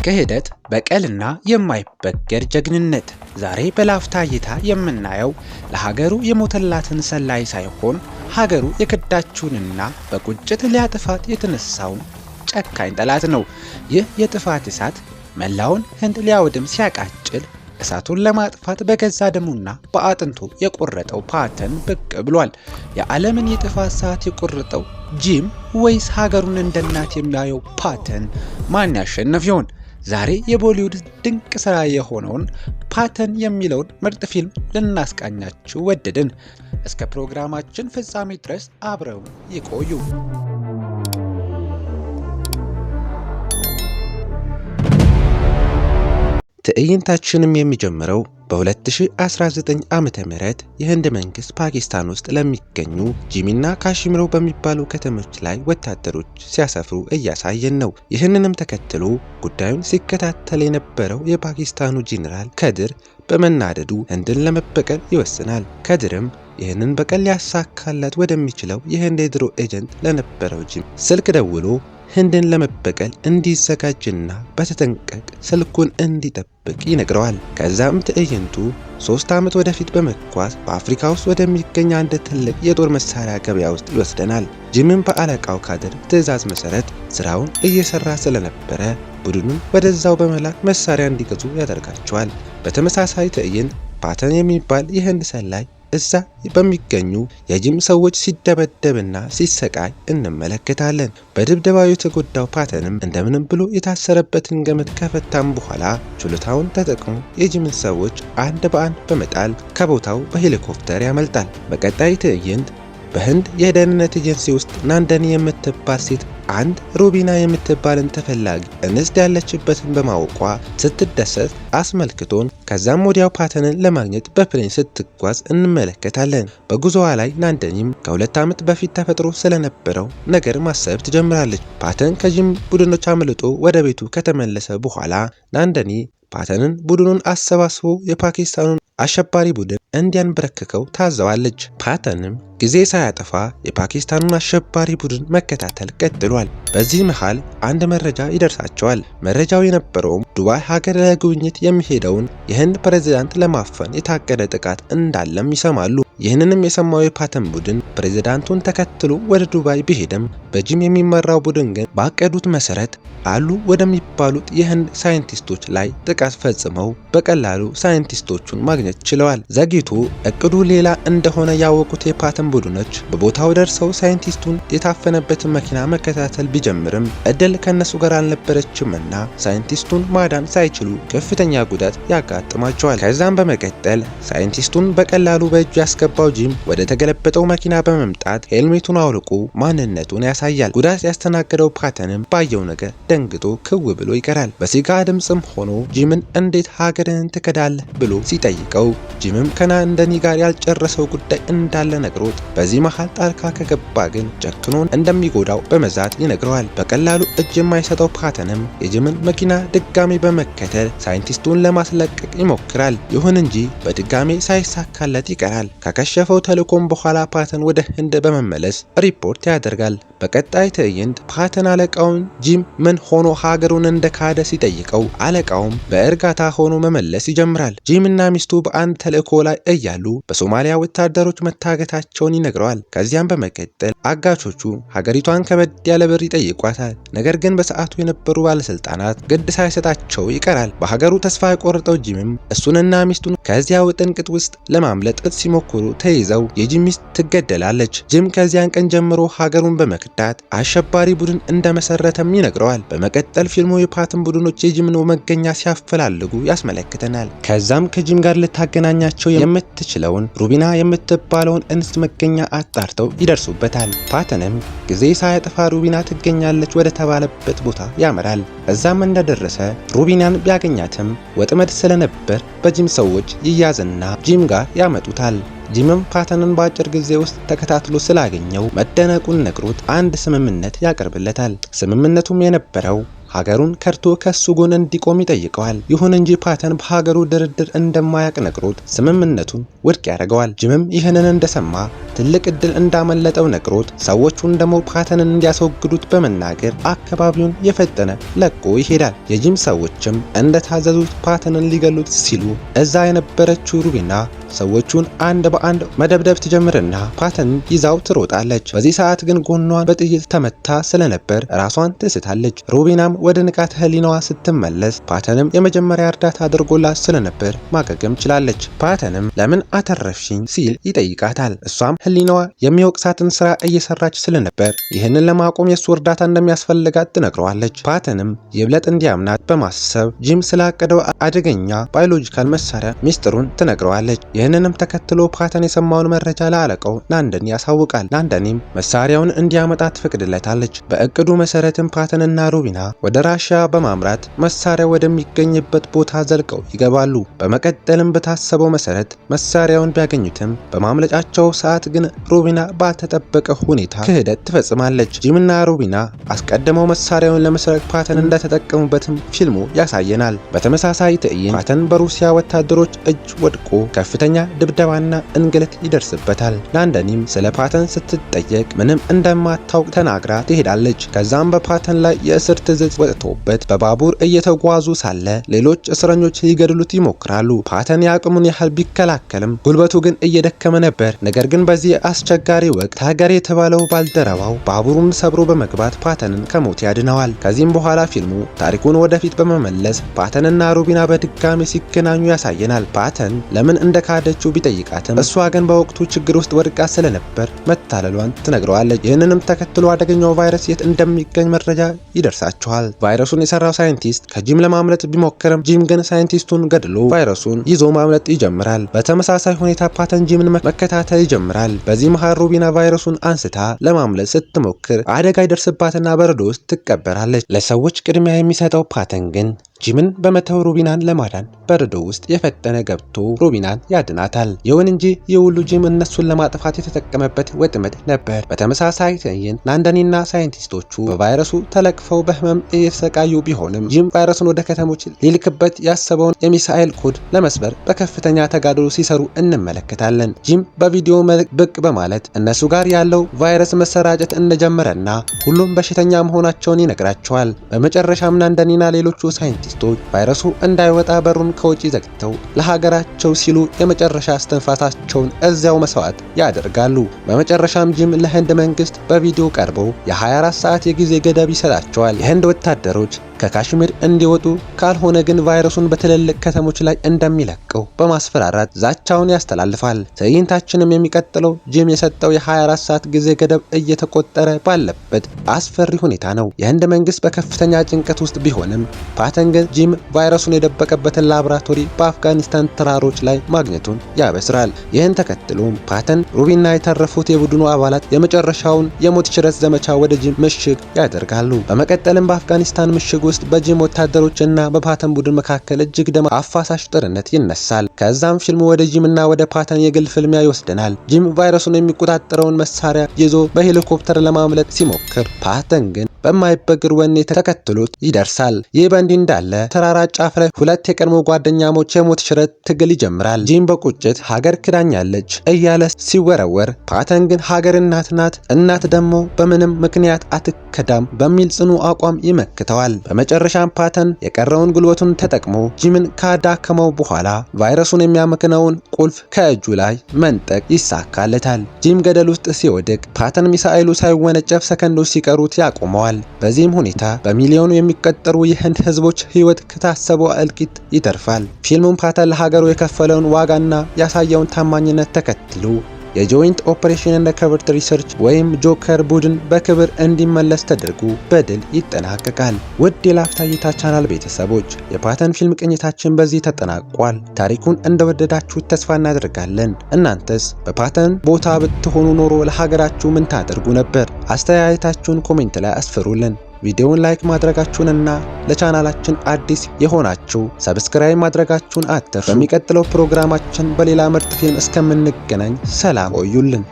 ክህደት፣ በቀልና የማይበገር ጀግንነት። ዛሬ በላፍታ እይታ የምናየው ለሀገሩ የሞተላትን ሰላይ ሳይሆን ሀገሩ የከዳችውንና በቁጭት ሊያጠፋት የተነሳውን ጨካኝ ጠላት ነው። ይህ የጥፋት እሳት መላውን ህንድ ሊያወድም ሲያቃጭል እሳቱን ለማጥፋት በገዛ ደሙና በአጥንቱ የቆረጠው ፓተን ብቅ ብሏል። የዓለምን የጥፋት ሰዓት የቆረጠው ጂም ወይስ ሀገሩን እንደ እናት የሚያየው ፓተን? ማን ያሸነፍ ይሆን? ዛሬ የቦሊውድ ድንቅ ስራ የሆነውን ፓተን የሚለውን ምርጥ ፊልም ልናስቃኛችሁ ወደድን። እስከ ፕሮግራማችን ፍጻሜ ድረስ አብረው ይቆዩ። ትዕይንታችንም የሚጀምረው በ2019 ዓመተ ምህረት የህንድ መንግስት ፓኪስታን ውስጥ ለሚገኙ ጂሚና ካሽሚሮ በሚባሉ ከተሞች ላይ ወታደሮች ሲያሰፍሩ እያሳየን ነው። ይህንንም ተከትሎ ጉዳዩን ሲከታተል የነበረው የፓኪስታኑ ጄኔራል ከድር በመናደዱ ህንድን ለመበቀል ይወስናል። ከድርም ይህንን በቀል ሊያሳካለት ወደሚችለው የህንድ የድሮ ኤጀንት ለነበረው ጂም ስልክ ደውሎ ህንድን ለመበቀል እንዲዘጋጅና በተጠንቀቅ ስልኩን እንዲጠብቅ ይነግረዋል። ከዛም ትዕይንቱ 3 ዓመት ወደፊት በመጓዝ በአፍሪካ ውስጥ ወደሚገኝ አንድ ትልቅ የጦር መሳሪያ ገበያ ውስጥ ይወስደናል። ጂምም በአለቃው ካድር ትዕዛዝ መሰረት ስራውን እየሰራ ስለነበረ ቡድኑን ወደዛው በመላክ መሳሪያ እንዲገዙ ያደርጋቸዋል። በተመሳሳይ ትዕይንት ፓተን የሚባል የህንድ ሰላይ እዛ በሚገኙ የጂም ሰዎች ሲደበደብና ሲሰቃይ እንመለከታለን። በድብደባው የተጎዳው ፓተንም እንደምንም ብሎ የታሰረበትን ገመድ ከፈታም በኋላ ችሎታውን ተጠቅሞ የጂምን ሰዎች አንድ በአንድ በመጣል ከቦታው በሄሊኮፕተር ያመልጣል። በቀጣይ ትዕይንት በህንድ የደህንነት ኤጀንሲ ውስጥ ናንደኒ የምትባል ሴት አንድ ሩቢና የምትባልን ተፈላጊ እንስት ያለችበትን በማወቋ ስትደሰት አስመልክቶን ከዛም ወዲያው ፓተንን ለማግኘት በፕሌን ስትጓዝ እንመለከታለን። በጉዞዋ ላይ ናንደኒም ከ2 ዓመት በፊት ተፈጥሮ ስለነበረው ነገር ማሰብ ትጀምራለች። ፓተን ከጂም ቡድኖች አምልጦ ወደ ቤቱ ከተመለሰ በኋላ ናንደኒ ፓተንን ቡድኑን አሰባስቦ የፓኪስታኑን አሸባሪ ቡድን እንዲያንበረክከው ታዘዋለች። ፓተንም ጊዜ ሳያጠፋ የፓኪስታኑን አሸባሪ ቡድን መከታተል ቀጥሏል። በዚህ መሃል አንድ መረጃ ይደርሳቸዋል። መረጃው የነበረውም ዱባይ ሀገር ለጉብኝት የሚሄደውን የህንድ ፕሬዝዳንት ለማፈን የታቀደ ጥቃት እንዳለም ይሰማሉ። ይህንንም የሰማው የፓተን ቡድን ፕሬዝዳንቱን ተከትሎ ወደ ዱባይ ቢሄድም በጂም የሚመራው ቡድን ግን ባቀዱት መሰረት አሉ ወደሚባሉት የህንድ ሳይንቲስቶች ላይ ጥቃት ፈጽመው በቀላሉ ሳይንቲስቶቹን ማግኘት ችለዋል። ዘግይቶ እቅዱ ሌላ እንደሆነ ያወቁት የፓተን ቡድኖች በቦታው ደርሰው ሳይንቲስቱን የታፈነበትን መኪና መከታተል ቢጀምርም እድል ከነሱ ጋር አልነበረችምና ሳይንቲስቱን ማዳን ሳይችሉ ከፍተኛ ጉዳት ያጋጥማቸዋል። ከዛም በመቀጠል ሳይንቲስቱን በቀላሉ በእጁ ያስገባው ጂም ወደ ተገለበጠው መኪና በመምጣት ሄልሜቱን አውልቆ ማንነቱን ያሳያል። ጉዳት ያስተናገደው ፓተንም ባየው ነገር ደንግጦ ክው ብሎ ይቀራል። በሲጋ ድምጽም ሆኖ ጂምን እንዴት ሀገርን ትከዳለህ ብሎ ሲጠይቀው ጂምም ከናንደኒ ጋር ያልጨረሰው ጉዳይ እንዳለ ነግሮት በዚህ መሃል ጣልቃ ከገባ ግን ጨክኖን እንደሚጎዳው በመዛት ይነግረዋል። በቀላሉ እጅ የማይሰጠው ፓተንም የጂምን መኪና ድጋሜ በመከተል ሳይንቲስቱን ለማስለቀቅ ይሞክራል። ይሁን እንጂ በድጋሜ ሳይሳካለት ይቀራል። ከከሸፈው ተልዕኮም በኋላ ፓተን ወደ ህንድ በመመለስ ሪፖርት ያደርጋል። በቀጣይ ትዕይንት ፓተን አለቃውን ጂም ምን ሆኖ ሀገሩን እንደካደ ሲጠይቀው አለቃውም በእርጋታ ሆኖ መመለስ ይጀምራል። ጂምና ሚስቱ በአንድ ተልዕኮ ላይ እያሉ በሶማሊያ ወታደሮች መታገታቸውን ይነግረዋል። ከዚያም በመቀጠል አጋቾቹ ሀገሪቷን ከበድ ያለ ብር ይጠይቋታል። ነገር ግን በሰዓቱ የነበሩ ባለስልጣናት ግድ ሳይሰጣቸው ይቀራል። በሀገሩ ተስፋ የቆረጠው ጂምም እሱንና ሚስቱን ከዚያ ውጥንቅጥ ውስጥ ለማምለጥ ሲሞክሩ ተይዘው የጂም ሚስት ትገደላለች። ጂም ከዚያን ቀን ጀምሮ ሀገሩን በመክዳት አሸባሪ ቡድን እንደመሰረተም ይነግረዋል። በመቀጠል ፊልሙ የፓተን ቡድኖች የጂምን መገኛ ሲያፈላልጉ ያስመለክተናል። ከዛም ከጂም ጋር ልታገናኛቸው የምትችለውን ሩቢና የምትባለውን እንስት መገኛ አጣርተው ይደርሱበታል። ፓተንም ጊዜ ሳያጠፋ ሩቢና ትገኛለች ወደ ተባለበት ቦታ ያመራል። እዛም እንደደረሰ ሩቢናን ቢያገኛትም ወጥመድ ስለነበር በጂም ሰዎች ይያዝና ጂም ጋር ያመጡታል። ጂምም ፓተንን በአጭር ጊዜ ውስጥ ተከታትሎ ስላገኘው መደነቁን ነግሮት አንድ ስምምነት ያቀርብለታል። ስምምነቱም የነበረው ሀገሩን ከርቶ ከሱ ጎን እንዲቆም ይጠይቀዋል። ይሁን እንጂ ፓተን በሀገሩ ድርድር እንደማያቅ ነግሮት ስምምነቱን ውድቅ ያደርገዋል። ጂምም ይህንን እንደሰማ ትልቅ እድል እንዳመለጠው ነግሮት ሰዎቹን ደግሞ ፓተንን እንዲያስወግዱት በመናገር አካባቢውን የፈጠነ ለቆ ይሄዳል። የጂም ሰዎችም እንደታዘዙት ፓተንን ሊገሉት ሲሉ እዛ የነበረችው ሩቢና ሰዎቹን አንድ በአንድ መደብደብ ትጀምርና ፓተንን ይዛው ትሮጣለች። በዚህ ሰዓት ግን ጎኗን በጥይት ተመታ ስለነበር ራሷን ትስታለች። ሩቢናም ወደ ንቃተ ህሊናዋ ስትመለስ ፓተንም የመጀመሪያ እርዳታ አድርጎላት ስለነበር ማገገም ችላለች። ፓተንም ለምን አተረፍሽኝ ሲል ይጠይቃታል። እሷም ህሊናዋ የሚወቅሳትን ስራ እየሰራች ስለነበር ይህንን ለማቆም የሱ እርዳታ እንደሚያስፈልጋት ትነግረዋለች። ፓተንም ይብለጥ እንዲያምናት በማሰብ ጂም ስላቀደው አደገኛ ባዮሎጂካል መሳሪያ ሚስጥሩን ትነግረዋለች። ይህንንም ተከትሎ ፓተን የሰማውን መረጃ ለአለቃው ላንደኒ ያሳውቃል። ላንደኒም መሳሪያውን እንዲያመጣ ትፈቅድለታለች። በእቅዱ መሰረትም ፓተንና ሩቢና ወደ ራሽያ በማምራት መሳሪያው ወደሚገኝበት ቦታ ዘልቀው ይገባሉ። በመቀጠልም በታሰበው መሰረት መሳሪያውን ቢያገኙትም በማምለጫቸው ሰዓት ግን ሩቢና ባልተጠበቀ ሁኔታ ክህደት ትፈጽማለች። ጂምና ሩቢና አስቀድመው መሳሪያውን ለመስረቅ ፓተን እንደተጠቀሙበትም ፊልሙ ያሳየናል። በተመሳሳይ ትዕይንት ፓተን በሩሲያ ወታደሮች እጅ ወድቆ ከፍተኛ ድብደባና እንግልት ይደርስበታል። ላንደኒም ስለ ፓተን ስትጠየቅ ምንም እንደማታውቅ ተናግራ ትሄዳለች። ከዛም በፓተን ላይ የእስር ትዕዛዝ ወጥቶበት በባቡር እየተጓዙ ሳለ ሌሎች እስረኞች ሊገድሉት ይሞክራሉ። ፓተን የአቅሙን ያህል ቢከላከልም ጉልበቱ ግን እየደከመ ነበር። ነገር ግን በዚህ አስቸጋሪ ወቅት ሀገር የተባለው ባልደረባው ባቡሩን ሰብሮ በመግባት ፓተንን ከሞት ያድነዋል። ከዚህም በኋላ ፊልሙ ታሪኩን ወደፊት በመመለስ ፓተንና ሩቢና በድጋሚ ሲገናኙ ያሳየናል። ፓተን ለምን እንደካደችው ቢጠይቃትም እሷ ግን በወቅቱ ችግር ውስጥ ወድቃ ስለነበር መታለሏን ትነግረዋለች። ይህንንም ተከትሎ አደገኛው ቫይረስ የት እንደሚገኝ መረጃ ይደርሳቸዋል። ቫይረሱን የሰራው ሳይንቲስት ከጂም ለማምለጥ ቢሞክርም ጂም ግን ሳይንቲስቱን ገድሎ ቫይረሱን ይዞ ማምለጥ ይጀምራል። በተመሳሳይ ሁኔታ ፓተን ጂምን መከታተል ይጀምራል። በዚህ መሃል ሩቢና ቫይረሱን አንስታ ለማምለጥ ስትሞክር አደጋ ይደርስባትና በረዶ ውስጥ ትቀበራለች። ለሰዎች ቅድሚያ የሚሰጠው ፓተን ግን ጂምን በመተው ሩቢናን ለማዳን በረዶ ውስጥ የፈጠነ ገብቶ ሩቢናን ያድናታል። ይሁን እንጂ የሁሉ ጂም እነሱን ለማጥፋት የተጠቀመበት ወጥመድ ነበር። በተመሳሳይ ትዕይንት ላንደኒና ሳይንቲስቶቹ በቫይረሱ ተለቅፈው በህመም እየተሰቃዩ ቢሆንም ጂም ቫይረሱን ወደ ከተሞች ሊልክበት ያሰበውን የሚሳኤል ኮድ ለመስበር በከፍተኛ ተጋድሎ ሲሰሩ እንመለከታለን። ጂም በቪዲዮ ብቅ በማለት እነሱ ጋር ያለው ቫይረስ መሰራጨት እንደጀመረና ሁሉም በሽተኛ መሆናቸውን ይነግራቸዋል። በመጨረሻም ላንደኒና ሌሎቹ ሳይንቲስቶች ቫይረሱ እንዳይወጣ በሩን ከውጪ ዘግተው ለሀገራቸው ሲሉ የመጨረሻ እስትንፋሳቸውን እዚያው መስዋዕት ያደርጋሉ። በመጨረሻም ጂም ለህንድ መንግስት በቪዲዮ ቀርበው የ24 ሰዓት የጊዜ ገደብ ይሰጣቸዋል። የህንድ ወታደሮች ከካሽሚር እንዲወጡ ካልሆነ ግን ቫይረሱን በትልልቅ ከተሞች ላይ እንደሚለቀው በማስፈራራት ዛቻውን ያስተላልፋል። ትዕይንታችንም የሚቀጥለው ጂም የሰጠው የ24 ሰዓት ጊዜ ገደብ እየተቆጠረ ባለበት አስፈሪ ሁኔታ ነው። የህንድ መንግስት በከፍተኛ ጭንቀት ውስጥ ቢሆንም ፓተን ግን ጂም ቫይረሱን የደበቀበትን ላቦራቶሪ በአፍጋኒስታን ተራሮች ላይ ማግኘቱን ያበስራል። ይህን ተከትሎም ፓተን፣ ሩቢና የተረፉት የቡድኑ አባላት የመጨረሻውን የሞት ሽረት ዘመቻ ወደ ጂም ምሽግ ያደርጋሉ። በመቀጠልም በአፍጋኒስታን ምሽግ ውስጥ በጂም ወታደሮችና በፓተን ቡድን መካከል እጅግ ደም አፋሳሽ ጦርነት ይነሳል። ከዛም ፊልሙ ወደ ጂምና ወደ ፓተን የግል ፍልሚያ ይወስደናል። ጂም ቫይረሱን የሚቆጣጠረውን መሳሪያ ይዞ በሄሊኮፕተር ለማምለጥ ሲሞክር ፓተን ግን በማይበግር ወኔ ተከትሎት ይደርሳል። ይህ በእንዲህ እንዳለ ተራራ ጫፍ ላይ ሁለት የቀድሞ ጓደኛሞች የሞት ሽረት ትግል ይጀምራል። ጂም በቁጭት ሀገር ክዳኛለች እያለ ሲወረወር፣ ፓተን ግን ሀገር እናት ናት፣ እናት ደግሞ በምንም ምክንያት አትከዳም በሚል ጽኑ አቋም ይመክተዋል። በመጨረሻም ፓተን የቀረውን ጉልበቱን ተጠቅሞ ጂምን ካዳከመው በኋላ ቫይረሱን የሚያመክነውን ቁልፍ ከእጁ ላይ መንጠቅ ይሳካለታል። ጂም ገደል ውስጥ ሲወድቅ ፓተን ሚሳኤሉ ሳይወነጨፍ ሰከንዶች ሲቀሩት ያቆመዋል። በዚህም ሁኔታ በሚሊዮኑ የሚቆጠሩ የህንድ ህዝቦች ህይወት ከታሰበው እልቂት ይተርፋል። ፊልሙም ፓተን ለሀገሩ የከፈለውን ዋጋና ያሳየውን ታማኝነት ተከትሎ የጆይንት ኦፕሬሽን ኤንድ ኮቨርት ሪሰርች ወይም ጆከር ቡድን በክብር እንዲመለስ ተደርጎ በድል ይጠናቀቃል። ውድ የላፍታ እይታ ቻናል ቤተሰቦች የፓተን ፊልም ቅኝታችን በዚህ ተጠናቋል። ታሪኩን እንደወደዳችሁት ተስፋ እናደርጋለን። እናንተስ በፓተን ቦታ ብትሆኑ ኖሮ ለሀገራችሁ ምን ታደርጉ ነበር? አስተያየታችሁን ኮሜንት ላይ አስፍሩልን። ቪዲዮውን ላይክ ማድረጋችሁንና ለቻናላችን አዲስ የሆናችሁ ሰብስክራይብ ማድረጋችሁን አትርሱ። በሚቀጥለው ፕሮግራማችን በሌላ ምርጥ ፊልም እስከምንገናኝ ሰላም ቆዩልን።